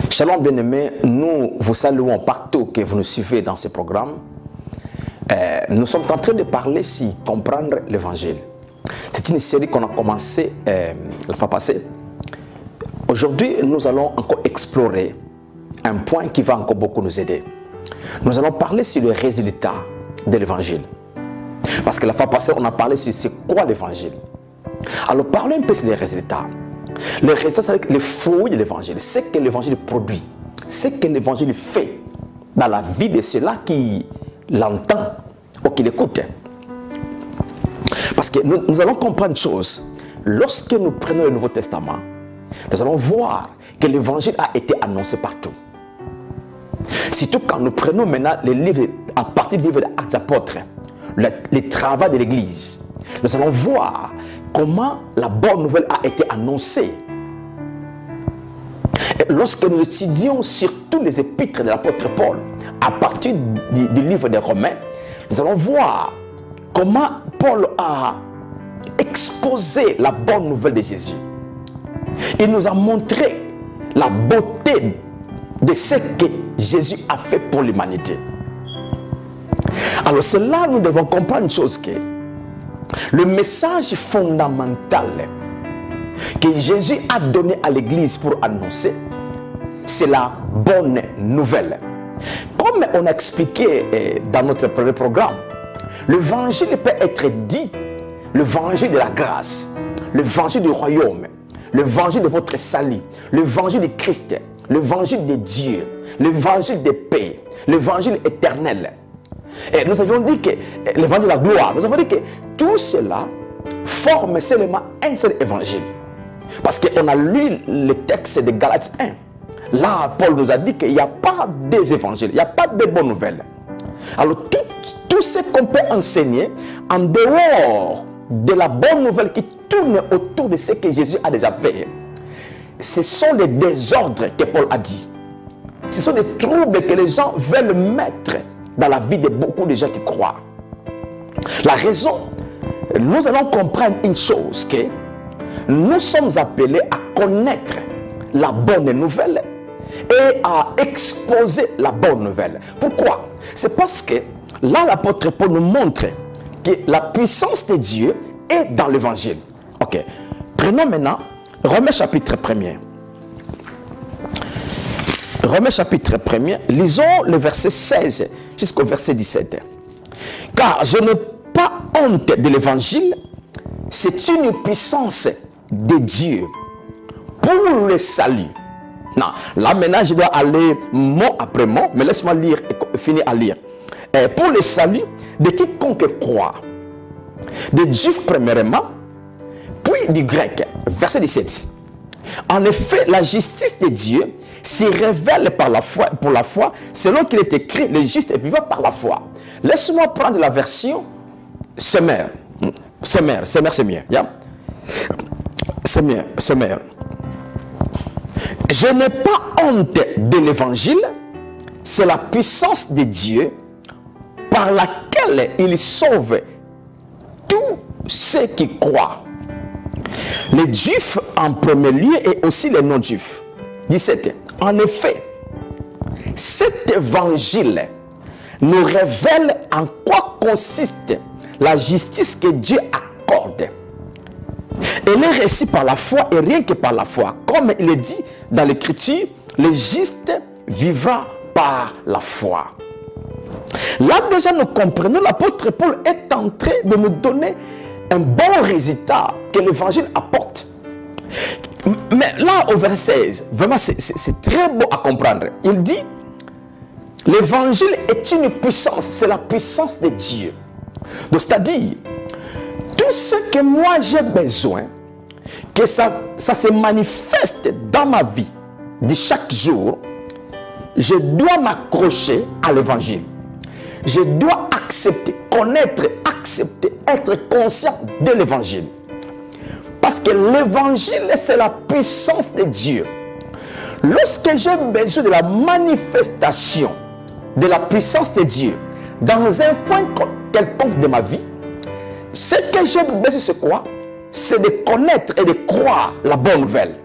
Shalom bien-aimés, nous vous saluons partout que vous nous suivez dans ce programme. Nous sommes en train de parler sur comprendre l'évangile. C'est une série qu'on a commencé la fois passée. Aujourd'hui, nous allons encore explorer un point qui va encore beaucoup nous aider. Nous allons parler sur le résultat de l'évangile. Parce que la fois passée, on a parlé sur c'est quoi l'évangile. Alors parlons un peu sur les résultats. Le résultat, c'est le fruit de l'évangile. C'est que l'évangile produit. C'est que l'évangile fait dans la vie de ceux-là qui l'entendent ou qui l'écoutent. Parce que nous allons comprendre une chose. Lorsque nous prenons le Nouveau Testament, nous allons voir que l'évangile a été annoncé partout. Surtout quand nous prenons maintenant les livres, à partir du livre des Actes des Apôtres, les travaux de l'Église, nous allons voir comment la bonne nouvelle a été annoncée. Et lorsque nous étudions surtout les épîtres de l'apôtre Paul, à partir du livre des Romains, nous allons voir comment Paul a exposé la bonne nouvelle de Jésus. Il nous a montré la beauté de ce que Jésus a fait pour l'humanité. Alors c'est là que nous devons comprendre une chose, que le message fondamental que Jésus a donné à l'Église pour annoncer, c'est la bonne nouvelle. Comme on a expliqué dans notre premier programme, l'évangile peut être dit, l'évangile de la grâce, l'évangile du royaume, l'évangile de votre salut, l'évangile de Christ, l'évangile de Dieu, l'évangile de paix, l'évangile éternel. Et nous avions dit que l'évangile de la gloire, nous avons dit que tout cela forme seulement un seul évangile. Parce qu'on a lu le texte de Galates 1. Là, Paul nous a dit qu'il n'y a pas des évangiles, il n'y a pas de bonnes nouvelles. Alors, tout ce qu'on peut enseigner en dehors de la bonne nouvelle qui tourne autour de ce que Jésus a déjà fait, ce sont les désordres que Paul a dit. Ce sont des troubles que les gens veulent mettre dans la vie de beaucoup de gens qui croient. La raison, nous allons comprendre une chose, que nous sommes appelés à connaître la bonne nouvelle et à exposer la bonne nouvelle. Pourquoi? C'est parce que là, l'apôtre Paul nous montre que la puissance de Dieu est dans l'évangile. Ok. Prenons maintenant Romains chapitre 1er. Romains chapitre 1er, lisons le verset 16 jusqu'au verset 17. Car je n'ai pas honte de l'évangile, c'est une puissance de Dieu pour le salut. Non, là maintenant je dois aller mot après mot, mais laisse-moi lire et finir à lire. Pour le salut de quiconque croit, des Juifs premièrement, puis du grec. Verset 17. En effet, la justice de Dieu s'y révèle par la foi, pour la foi, selon qu'il est écrit, le juste est vivant par la foi. Laisse-moi prendre la version Semmer. Semmer, c'est mieux. Yeah? Semmer. Je n'ai pas honte de l'évangile, c'est la puissance de Dieu par laquelle il sauve tous ceux qui croient. Les Juifs en premier lieu et aussi les non-Juifs. 17. En effet, cet évangile nous révèle en quoi consiste la justice que Dieu accorde. Elle est reçue par la foi et rien que par la foi. Comme il est dit dans l'Écriture, le juste vivra par la foi. Là déjà nous comprenons, l'apôtre Paul est en train de nous donner un bon résultat que l'évangile apporte. Mais là au verset 16, vraiment c'est très beau à comprendre. Il dit, l'évangile est une puissance, c'est la puissance de Dieu. Donc c'est-à-dire, tout ce que moi j'ai besoin, que ça se manifeste dans ma vie de chaque jour, je dois m'accrocher à l'évangile. Je dois accepter, connaître, accepter, être conscient de l'évangile. Parce que l'évangile, c'est la puissance de Dieu. Lorsque j'ai besoin de la manifestation de la puissance de Dieu dans un point quelconque de ma vie, ce que j'ai besoin, c'est quoi? C'est de connaître et de croire la bonne nouvelle.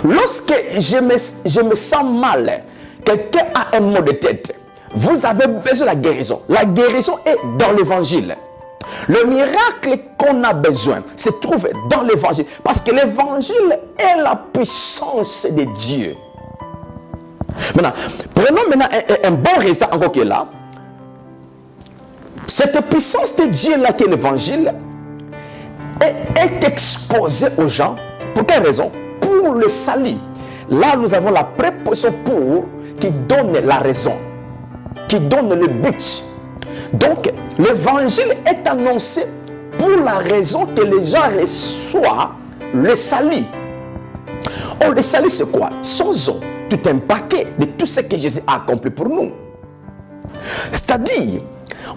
Lorsque je me sens mal, quelqu'un a un mot de tête, vous avez besoin de la guérison. La guérison est dans l'évangile. Le miracle qu'on a besoin se trouve dans l'évangile. Parce que l'évangile est la puissance de Dieu. Maintenant, prenons maintenant un bon résultat encore qui est là. Cette puissance de Dieu là qui est l'évangile est exposée aux gens. Pour quelle raison? Pour le salut. Là, nous avons la préposition pour qui donne la raison, qui donne le but. Donc, l'évangile est annoncé pour la raison que les gens reçoivent le salut. Oh, le salut, c'est quoi? Sozo, tout un paquet de tout ce que Jésus a accompli pour nous. C'est-à-dire,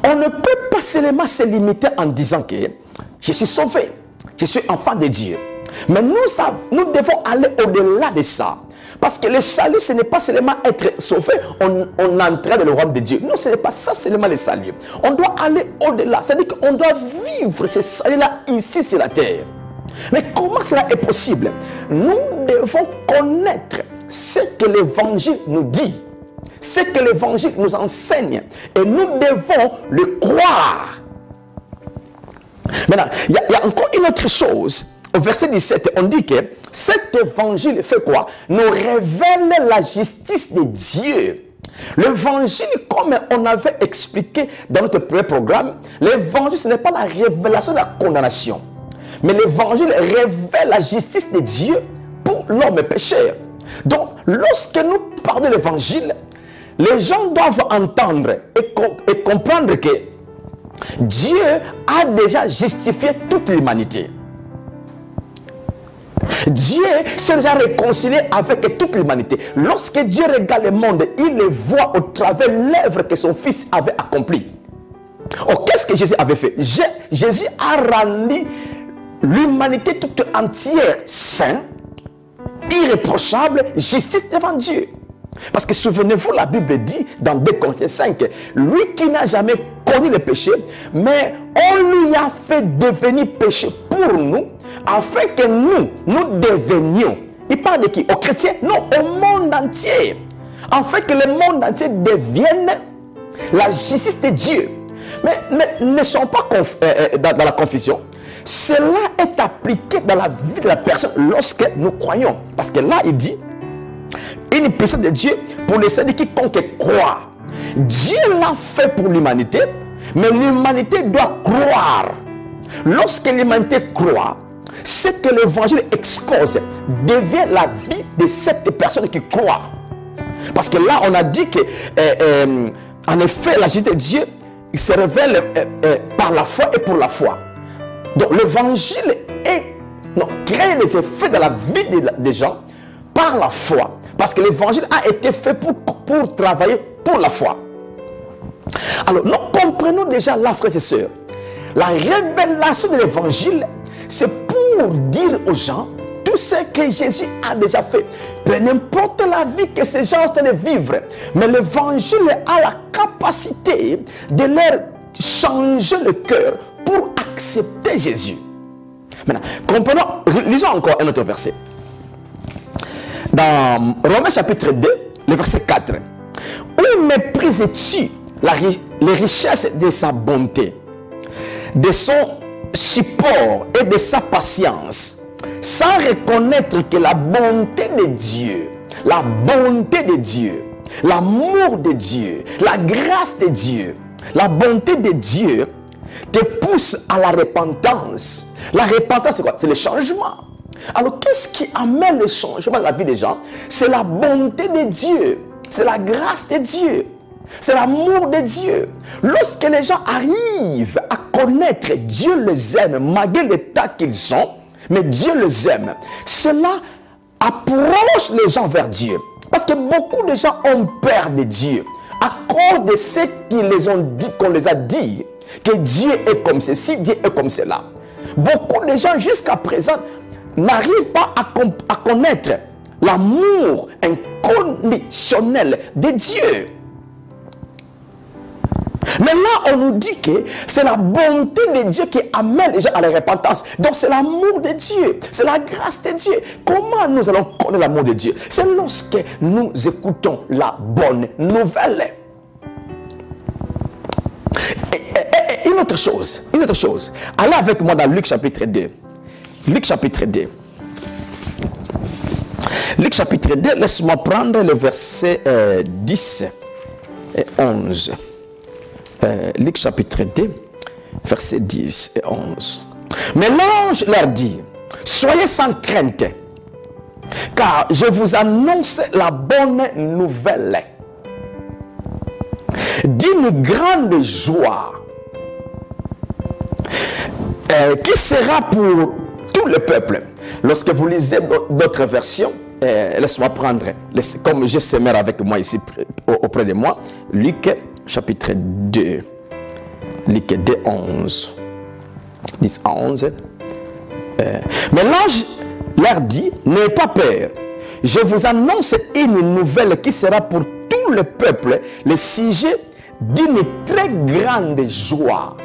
on ne peut pas seulement se limiter en disant que je suis sauvé, je suis enfant de Dieu. Mais nous devons aller au-delà de ça. Parce que le salut, ce n'est pas seulement être sauvé, on entre dans le royaume de Dieu. Non, ce n'est pas ça seulement le salut. On doit aller au-delà. C'est-à-dire qu'on doit vivre ce salut-là ici sur la terre. Mais comment cela est possible? Nous devons connaître ce que l'évangile nous dit, ce que l'évangile nous enseigne. Et nous devons le croire. Maintenant, il y a encore une autre chose. Au verset 17, on dit que cet évangile fait quoi? Nous révèle la justice de Dieu. L'évangile, comme on avait expliqué dans notre premier programme, l'évangile, ce n'est pas la révélation de la condamnation. Mais l'évangile révèle la justice de Dieu pour l'homme pécheur. Donc, lorsque nous parlons de l'évangile, les gens doivent entendre et comprendre que Dieu a déjà justifié toute l'humanité. Dieu s'est déjà réconcilié avec toute l'humanité. Lorsque Dieu regarde le monde, il le voit au travers l'œuvre que son Fils avait accomplie. Oh, qu'est-ce que Jésus avait fait? Jésus a rendu l'humanité toute entière sainte, irréprochable, justice devant Dieu. Parce que souvenez-vous, la Bible dit dans 2 Corinthiens 5, lui qui n'a jamais connu le péché, mais on lui a fait devenir péché pour nous, afin que nous devenions. Il parle de qui? Aux chrétiens? Non, au monde entier. Afin que le monde entier devienne la justice de Dieu. Mais ne sont pas dans la confusion. Cela est appliqué dans la vie de la personne lorsque nous croyons. Parce que là, il dit, une puissance de Dieu pour les saints de quiconque croit. Dieu l'a fait pour l'humanité, mais l'humanité doit croire. Lorsque l'humanité croit, ce que l'évangile expose devient la vie de cette personne qui croit. Parce que là, on a dit que, en effet, la justice de Dieu il se révèle par la foi et pour la foi. Donc, l'évangile crée des effets dans la vie des gens par la foi. Parce que l'évangile a été fait pour travailler pour la foi. Alors, nous comprenons déjà là, frères et sœurs, la révélation de l'évangile, c'est pour dire aux gens tout ce que Jésus a déjà fait. Peu importe la vie que ces gens ont en train de vivre, mais l'évangile a la capacité de leur changer le cœur pour accepter Jésus. Maintenant, comprenons, lisons encore un autre verset. Dans Romains chapitre 2, le verset 4. Où méprises-tu les richesses de sa bonté, de son support et de sa patience, sans reconnaître que la bonté de Dieu, l'amour de Dieu, la grâce de Dieu, la bonté de Dieu te pousse à la repentance. La repentance, c'est quoi? C'est le changement. Alors, qu'est-ce qui amène le changement dans la vie des gens? C'est la bonté de Dieu, c'est la grâce de Dieu, c'est l'amour de Dieu. Lorsque les gens arrivent à connaître Dieu les aime, malgré l'état qu'ils sont, mais Dieu les aime, cela approche les gens vers Dieu. Parce que beaucoup de gens ont peur de Dieu à cause de ce qu'ils les ont dit, qu'on les a dit, que Dieu est comme ceci, Dieu est comme cela. Beaucoup de gens jusqu'à présent n'arrivent pas à connaître l'amour inconditionnel de Dieu. Mais là, on nous dit que c'est la bonté de Dieu qui amène les gens à la repentance. Donc, c'est l'amour de Dieu. C'est la grâce de Dieu. Comment nous allons connaître l'amour de Dieu? C'est lorsque nous écoutons la bonne nouvelle. Et une autre chose. Allez avec moi dans Luc chapitre 2. Luc chapitre 2. Luc chapitre 2, laisse-moi prendre le verset 10 et 11. Luc chapitre 2, versets 10 et 11. Mais l'ange leur dit, soyez sans crainte, car je vous annonce la bonne nouvelle d'une grande joie qui sera pour tout le peuple. Lorsque vous lisez d'autres versions, laisse-moi prendre, comme j'ai ce maire avec moi ici auprès de moi, Luc chapitre 2, Luc 2, 11, 10 à 11. Mais l'ange leur dit, n'ayez pas peur, je vous annonce une nouvelle qui sera pour tout le peuple, le sujet d'une très grande joie.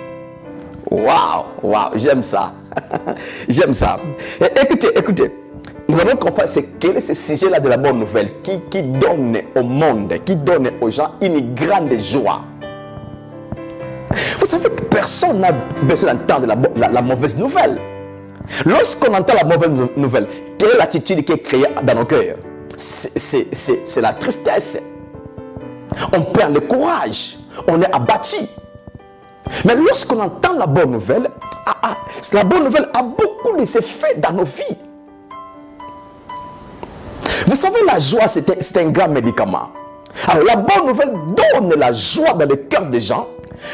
Waouh, j'aime ça. J'aime ça. Écoutez. Nous allons comprendre quel est ce sujet-là de la bonne nouvelle qui donne au monde, qui donne aux gens une grande joie. Vous savez que personne n'a besoin d'entendre la mauvaise nouvelle. Lorsqu'on entend la mauvaise nouvelle, quelle est l'attitude qui est créée dans nos cœurs? C'est la tristesse. On perd le courage. On est abattu. Mais lorsqu'on entend la bonne nouvelle, la bonne nouvelle a beaucoup d'effets dans nos vies. Vous savez, la joie, c'est un grand médicament. Alors, la bonne nouvelle donne la joie dans le cœur des gens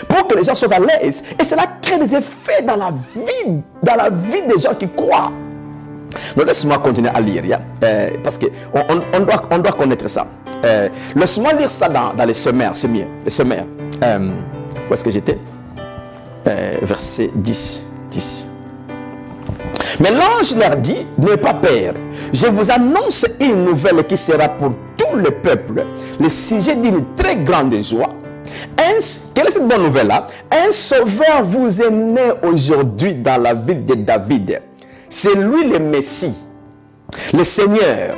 pour que les gens soient à l'aise. Et cela crée des effets dans la vie des gens qui croient. Donc, laisse-moi continuer à lire, parce qu'on doit connaître ça. Laisse-moi lire ça dans les sommaires, c'est mieux. Les sommaires. Où est-ce que j'étais? Verset 10. Mais l'ange leur dit, n'ayez pas peur, je vous annonce une nouvelle qui sera pour tout le peuple, le sujet d'une très grande joie. Quelle est cette bonne nouvelle-là? Un sauveur vous est né aujourd'hui dans la ville de David. C'est lui le Messie, le Seigneur.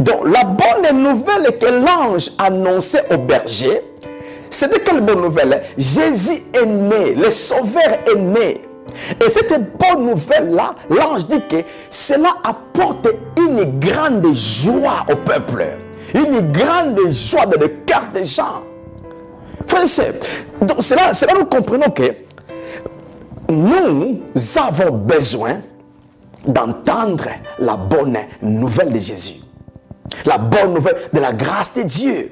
Donc la bonne nouvelle que l'ange annonçait au berger, c'était quelle bonne nouvelle? Jésus est né, le sauveur est né. Et cette bonne nouvelle-là, l'ange dit que cela apporte une grande joie au peuple. Une grande joie dans le cœur des gens. Frères et sœurs, donc c'est là nous comprenons que nous avons besoin d'entendre la bonne nouvelle de Jésus. La bonne nouvelle de la grâce de Dieu.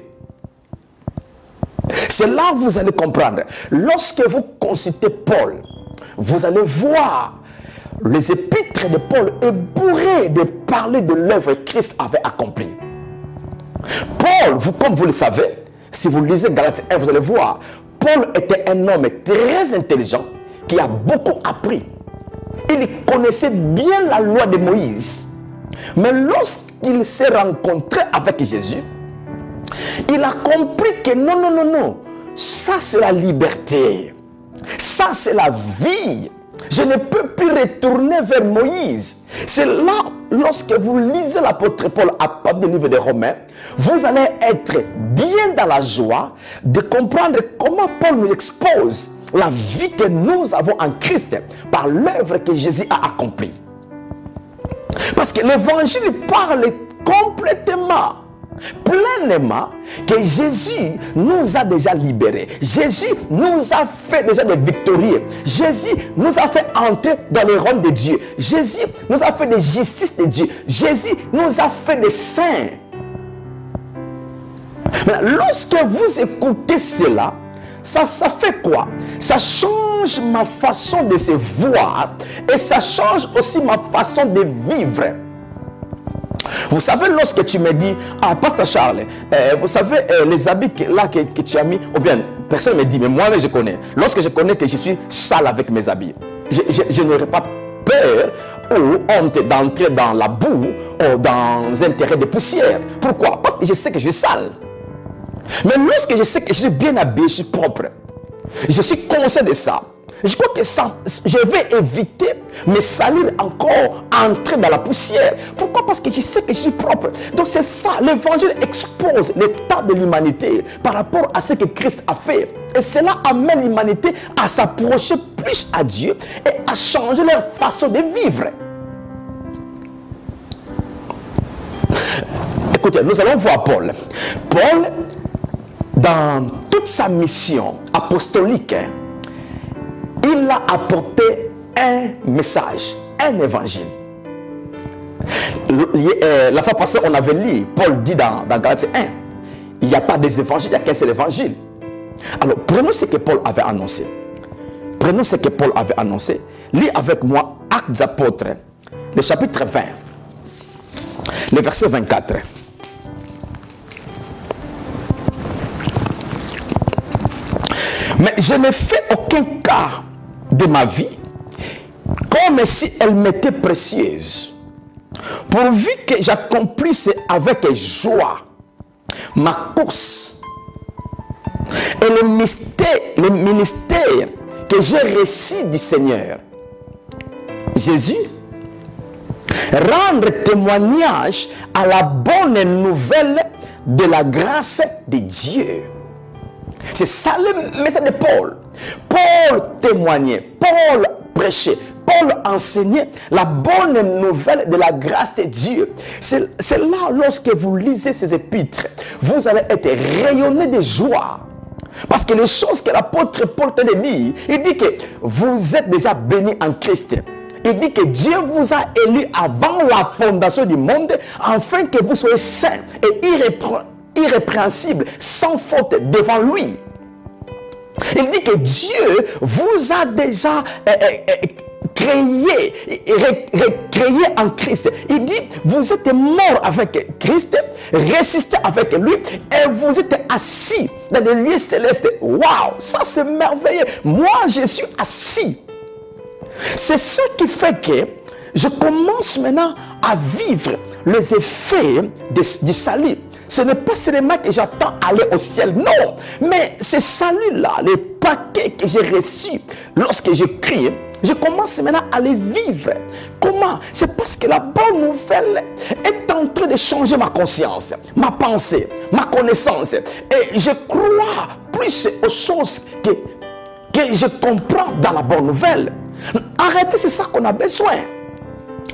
C'est là que vous allez comprendre. Lorsque vous consultez Paul, vous allez voir les épîtres de Paul est bourré de parler de l'œuvre que Christ avait accomplie. Paul, comme vous le savez, si vous lisez Galates 1, vous allez voir, Paul était un homme très intelligent qui a beaucoup appris. Il connaissait bien la loi de Moïse. Mais lorsqu'il s'est rencontré avec Jésus, il a compris que non, ça c'est la liberté. Ça c'est la vie. Je ne peux plus retourner vers Moïse. C'est là, lorsque vous lisez l'apôtre Paul à partir du livre des Romains, vous allez être bien dans la joie de comprendre comment Paul nous expose la vie que nous avons en Christ par l'œuvre que Jésus a accomplie. Parce que l'évangile parle complètement, pleinement, que Jésus nous a déjà libérés. Jésus nous a fait déjà des victorieux. Jésus nous a fait entrer dans les royaumes de Dieu. Jésus nous a fait des justices de Dieu. Jésus nous a fait des saints. Mais lorsque vous écoutez cela, ça fait quoi? Ça change ma façon de se voir et ça change aussi ma façon de vivre. Vous savez, lorsque tu me dis, ah, Pasteur Charles, vous savez, les habits que tu as mis, ou bien, personne me dit, mais moi-même je connais. Lorsque je connais que je suis sale avec mes habits, je n'aurai pas peur ou honte d'entrer dans la boue ou dans un terrain de poussière. Pourquoi? Parce que je sais que je suis sale. Mais lorsque je sais que je suis bien habillé, je suis propre, Je suis conscient de ça. Je crois que ça, je vais éviter me salir encore, entrer dans la poussière. Pourquoi? Parce que je sais que je suis propre. Donc c'est ça, l'évangile expose l'état de l'humanité par rapport à ce que Christ a fait. Et cela amène l'humanité à s'approcher plus à Dieu et à changer leur façon de vivre. Écoutez, nous allons voir Paul. Paul, dans toute sa mission apostolique, il a apporté un message, un évangile. La fois passée, on avait lu, Paul dit dans Galates 1, il n'y a pas des évangiles, il n'y a qu'un seul évangile. Alors, prenons ce que Paul avait annoncé. Prenons ce que Paul avait annoncé. Lis avec moi Actes des Apôtres, le chapitre 20, le verset 24. Mais je ne fais aucun cas de ma vie comme si elle m'était précieuse, pourvu que j'accomplisse avec joie ma course et le ministère que j'ai reçu du Seigneur Jésus, rendre témoignage à la bonne nouvelle de la grâce de Dieu. C'est ça le message de Paul. Paul témoignait, Paul prêchait, Paul enseignait la bonne nouvelle de la grâce de Dieu. C'est là, lorsque vous lisez ces épîtres, vous allez être rayonné de joie. Parce que les choses que l'apôtre Paul t'a dit, il dit que vous êtes déjà bénis en Christ. Il dit que Dieu vous a élu avant la fondation du monde, afin que vous soyez saints et irrépréhensibles, sans faute devant lui. Il dit que Dieu vous a déjà créé en Christ. Il dit, vous êtes mort avec Christ, ressuscité avec lui, et vous êtes assis dans les lieux célestes. Waouh, ça c'est merveilleux. Moi, je suis assis. C'est ce qui fait que je commence maintenant à vivre les effets du salut. Ce n'est pas seulement que j'attends aller au ciel, non. Mais ce salut-là, les paquets que j'ai reçus lorsque je prie, je commence maintenant à les vivre. Comment? C'est parce que la bonne nouvelle est en train de changer ma conscience, ma pensée, ma connaissance. Et je crois plus aux choses que je comprends dans la bonne nouvelle. Arrêtez, c'est ça qu'on a besoin.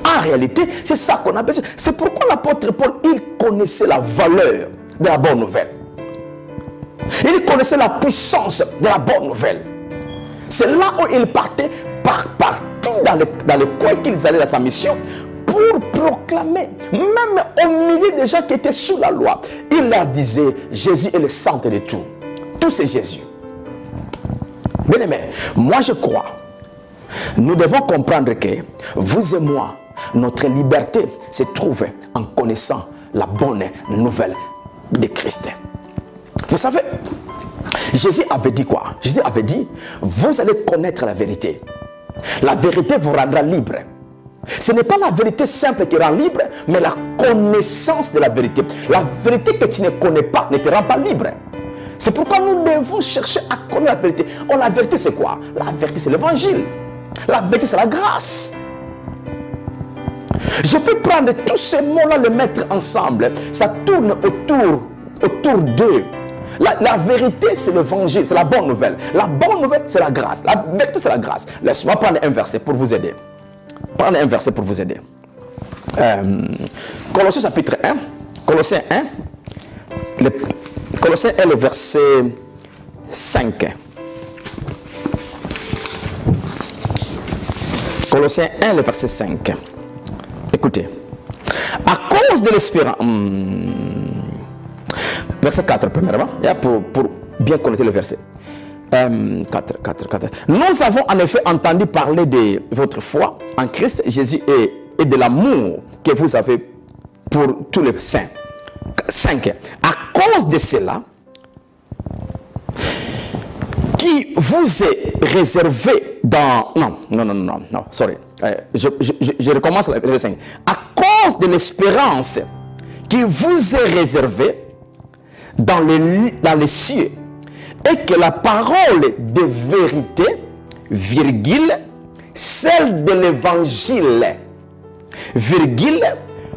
En réalité, c'est ça qu'on a besoin. C'est pourquoi l'apôtre Paul, il connaissait la valeur de la bonne nouvelle. Il connaissait la puissance de la bonne nouvelle. C'est là où il partait partout dans les coins qu'ils allaient dans sa mission pour proclamer, même au milieu des gens qui étaient sous la loi. Il leur disait, Jésus est le centre de tout. Tout c'est Jésus. Bien aimé, moi je crois, nous devons comprendre que vous et moi, notre liberté se trouve en connaissant la bonne nouvelle de Christ. Vous savez, Jésus avait dit quoi? Jésus avait dit, vous allez connaître la vérité. La vérité vous rendra libre. Ce n'est pas la vérité simple qui rend libre, mais la connaissance de la vérité. La vérité que tu ne connais pas ne te rend pas libre. C'est pourquoi nous devons chercher à connaître la vérité. Oh, la vérité c'est quoi? La vérité c'est l'évangile. La vérité c'est la grâce. Je peux prendre tous ces mots-là, les mettre ensemble. Ça tourne autour d'eux. La vérité, c'est l'évangile, c'est la bonne nouvelle. La bonne nouvelle, c'est la grâce. La vérité, c'est la grâce. Laisse-moi prendre un verset pour vous aider. Prendre un verset pour vous aider. Colossiens chapitre 1. Colossiens 1. Colossiens 1, le verset 5. Colossiens 1, le verset 5. Écoutez. À cause de l'espérance... Verset 4, premièrement, pour bien connaître le verset. 4. Nous avons en effet entendu parler de votre foi en Christ Jésus et de l'amour que vous avez pour tous les saints. 5. À cause de cela, qui vous est réservé dans... Non, sorry. Je recommence le verset 5. À cause de l'espérance qui vous est réservée dans les cieux Et que la parole de vérité, virgule, celle de l'évangile, virgule,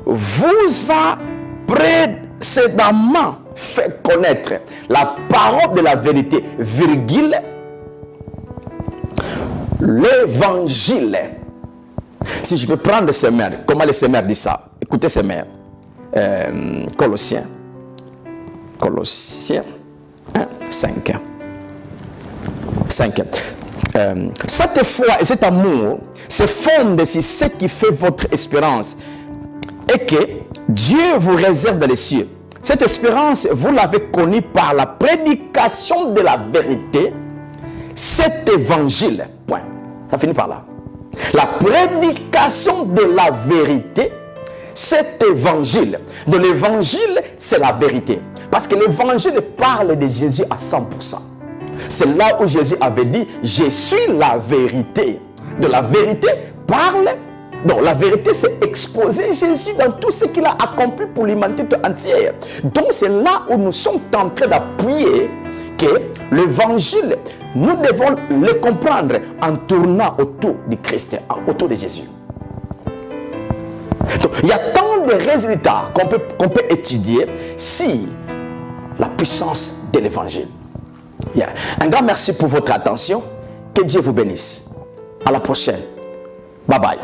vous a précédemment fait connaître la parole de la vérité, virgule, l'évangile. Si je peux prendre ces mères, comment les mères disent ça? Écoutez ces mères. Colossiens 1, 5. Cette foi et cet amour se fondent sur ce qui fait votre espérance et que Dieu vous réserve dans les cieux. Cette espérance, vous l'avez connue par la prédication de la vérité, cet évangile. Point. Ça finit par là. La prédication de la vérité, cet évangile. De l'évangile, c'est la vérité. Parce que l'évangile parle de Jésus à 100%. C'est là où Jésus avait dit, je suis la vérité. De la vérité parle. Donc la vérité, c'est exposer Jésus dans tout ce qu'il a accompli pour l'humanité entière. Donc c'est là où nous sommes en train d'appuyer que l'évangile, nous devons le comprendre en tournant autour du Christ, autour de Jésus. Donc, il y a tant de résultats qu'on peut étudier si la puissance de l'évangile. Un grand merci pour votre attention. Que Dieu vous bénisse. À la prochaine. Bye bye.